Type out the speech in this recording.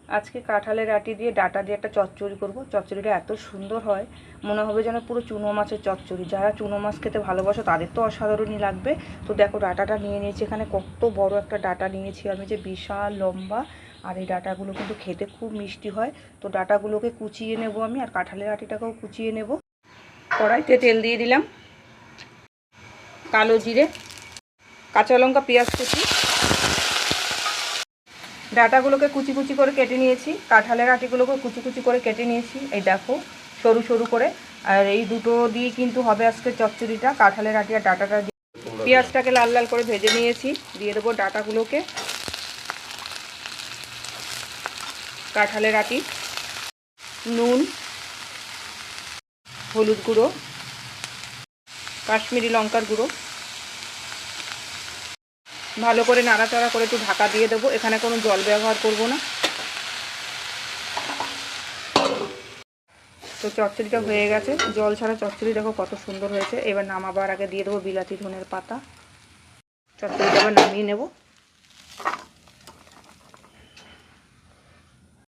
আজকে কাঁঠালের আটি দিয়ে ডাঁটা দিয়ে একটা চচ্চড়ি করব। চচ্চড়িটা এত সুন্দর হয়, মনে হবে যেন পুরো চুনো মাছের চচ্চড়ি। যারা চুনো মাছ খেতে ভালোবাসো তাদের তো অসাধারণই লাগবে। তো দেখো ডাঁটাটা নিয়ে নিয়েছি, এখানে কত বড় একটা ডাঁটা নিয়েছি আমি, যে বিশাল লম্বা। আর এই ডাঁটাগুলো কিন্তু খেতে খুব মিষ্টি হয়। তো ডাঁটাগুলোকে কুচিয়ে নেব আমি, আর কাঁঠালের আটিটাকেও কুচিয়ে নেব। কড়াইতে তেল দিয়ে দিলাম, কালো জিরে, কাঁচা লঙ্কা, পেঁয়াজ কুচি। ডাঁটাগুলোকে কুচি কুচি করে কেটে নিয়েছি, কাঁঠালের আটিগুলোকে কুচি কুচি করে কেটে নিয়েছি, এই দেখো সরু সরু করে। আর এই দুটো দিয়ে কিন্তু হবে আজকে চচ্চড়িটা, কাঁঠালের আটি আর ডাঁটাটা দিয়ে। পেঁয়াজটাকে লাল লাল করে ভেজে নিয়েছি, দিয়ে দেবো ডাঁটাগুলোকে, কাঁঠালের আটি, নুন, হলুদ গুঁড়ো, কাশ্মীরি লঙ্কার গুঁড়ো, ভালো করে নাড়াচাড়া করে একটু ঢাকা দিয়ে দেবো। এখানে কোনো জল ব্যবহার করব না। তো চচ্চড়িটা হয়ে গেছে, জল ছাড়া চচ্চড়ি দেখো কত সুন্দর হয়েছে। এবার নামাবার আগে দিয়ে দেবো বিলাতি ধনের পাতা। চচ্চড়িটা আবার নামিয়ে নেব।